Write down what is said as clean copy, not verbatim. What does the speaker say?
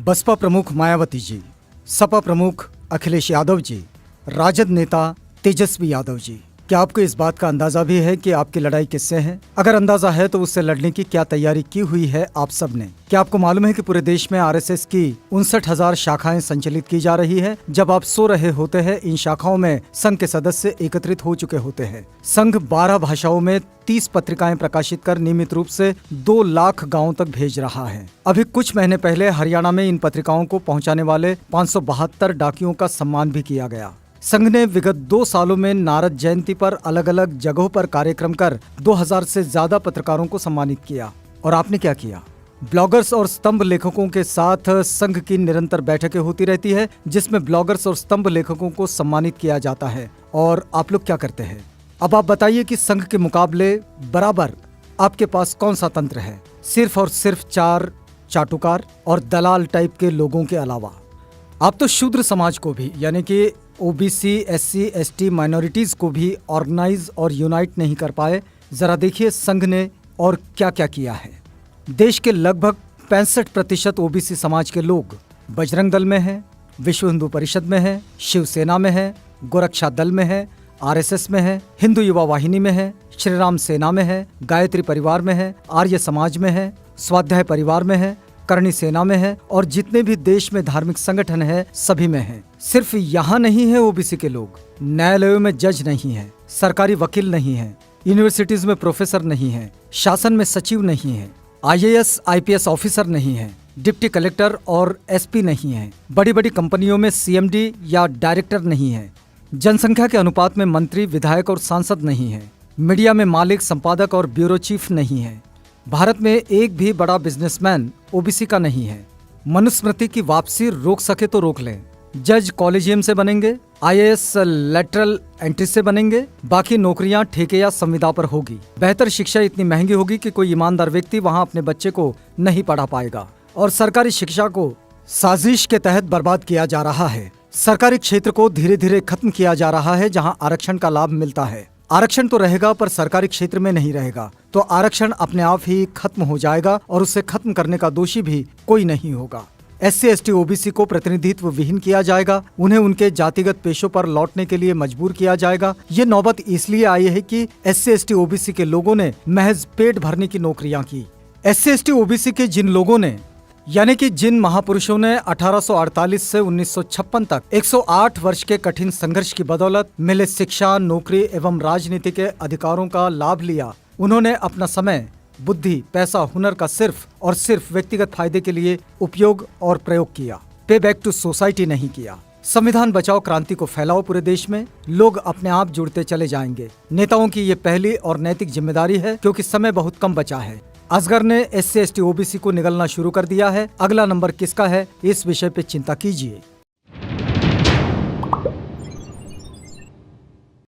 बसपा प्रमुख मायावती जी, सपा प्रमुख अखिलेश यादव जी, राजद नेता तेजस्वी यादव जी, क्या आपको इस बात का अंदाजा भी है कि आपकी लड़ाई किससे है? अगर अंदाजा है तो उससे लड़ने की क्या तैयारी की हुई है आप सब ने? क्या आपको मालूम है कि पूरे देश में आरएसएस की 59,000 शाखाएं संचालित की जा रही है? जब आप सो रहे होते हैं, इन शाखाओं में संघ के सदस्य एकत्रित हो चुके होते हैं। संघ 12 भाषाओं में 30 पत्रिकाएं प्रकाशित कर नियमित रूप से 2 लाख गाँव तक भेज रहा है। अभी कुछ महीने पहले हरियाणा में इन पत्रिकाओं को पहुँचाने वाले 572 डाकियों का सम्मान भी किया गया। संघ ने विगत 2 सालों में नारद जयंती पर अलग अलग जगहों पर कार्यक्रम कर 2000 से ज्यादा पत्रकारों को सम्मानित किया। और आपने क्या किया? ब्लॉगर्स और स्तंभ लेखकों के साथ संघ की निरंतर बैठकें होती रहती है, जिसमें ब्लॉगर्स और स्तंभ लेखकों को सम्मानित किया जाता है। और आप लोग क्या करते हैं? अब आप बताइए कि संघ के मुकाबले बराबर आपके पास कौन सा तंत्र है? सिर्फ और सिर्फ 4 चाटुकार और दलाल टाइप के लोगों के अलावा। आप तो शूद्र समाज को भी, यानी कि ओबीसी, एससी, एसटी, माइनॉरिटीज को भी ऑर्गेनाइज और यूनाइट नहीं कर पाए। जरा देखिए संघ ने और क्या क्या किया है। देश के लगभग 65% ओबीसी समाज के लोग बजरंग दल में हैं, विश्व हिंदू परिषद में हैं, शिवसेना में हैं, गोरक्षा दल में है, आरएसएस में है, हिंदू युवा वाहिनी में है, श्री राम सेना में है, गायत्री परिवार में है, आर्य समाज में है, स्वाध्याय परिवार में है, करणी सेना में है और जितने भी देश में धार्मिक संगठन है सभी में है। सिर्फ यहाँ नहीं है ओबीसी के लोग, न्यायालयों में जज नहीं है, सरकारी वकील नहीं है, यूनिवर्सिटीज में प्रोफेसर नहीं है, शासन में सचिव नहीं है, आईएएस आईपीएस ऑफिसर नहीं है, डिप्टी कलेक्टर और एसपी नहीं है, बड़ी बड़ी कंपनियों में सीएमडी या डायरेक्टर नहीं है, जनसंख्या के अनुपात में मंत्री, विधायक और सांसद नहीं है, मीडिया में मालिक, संपादक और ब्यूरो चीफ नहीं है। भारत में एक भी बड़ा बिजनेसमैन ओबीसी का नहीं है। मनुस्मृति की वापसी रोक सके तो रोक लें। जज कॉलेजियम से बनेंगे, आईएएस लेटरल एंट्री से बनेंगे, बाकी नौकरियां ठेके या संविदा पर होगी। बेहतर शिक्षा इतनी महंगी होगी कि कोई ईमानदार व्यक्ति वहां अपने बच्चे को नहीं पढ़ा पाएगा। और सरकारी शिक्षा को साजिश के तहत बर्बाद किया जा रहा है। सरकारी क्षेत्र को धीरे धीरे खत्म किया जा रहा है, जहाँ आरक्षण का लाभ मिलता है। आरक्षण तो रहेगा पर सरकारी क्षेत्र में नहीं रहेगा, तो आरक्षण अपने आप ही खत्म हो जाएगा और उसे खत्म करने का दोषी भी कोई नहीं होगा। एससी, एसटी, ओबीसी को प्रतिनिधित्व विहीन किया जाएगा, उन्हें उनके जातिगत पेशों पर लौटने के लिए मजबूर किया जाएगा। ये नौबत इसलिए आई है कि एससी, एसटी, ओबीसी के लोगों ने महज पेट भरने की नौकरियां की। एससी, एसटी, ओबीसी के जिन लोगों ने, यानी कि जिन महापुरुषों ने 1848 से 1956 तक 108 वर्ष के कठिन संघर्ष की बदौलत मिले शिक्षा, नौकरी एवं राजनीति के अधिकारों का लाभ लिया, उन्होंने अपना समय, बुद्धि, पैसा, हुनर का सिर्फ और सिर्फ व्यक्तिगत फायदे के लिए उपयोग और प्रयोग किया। पे बैक टू सोसाइटी नहीं किया। संविधान बचाओ क्रांति को फैलाओ पूरे देश में, लोग अपने आप जुड़ते चले जाएंगे। नेताओं की ये पहली और नैतिक जिम्मेदारी है, क्योंकि समय बहुत कम बचा है। असगर ने एससी, एसटी, ओबीसी को निगलना शुरू कर दिया है। अगला नंबर किसका है, इस विषय पे चिंता कीजिए।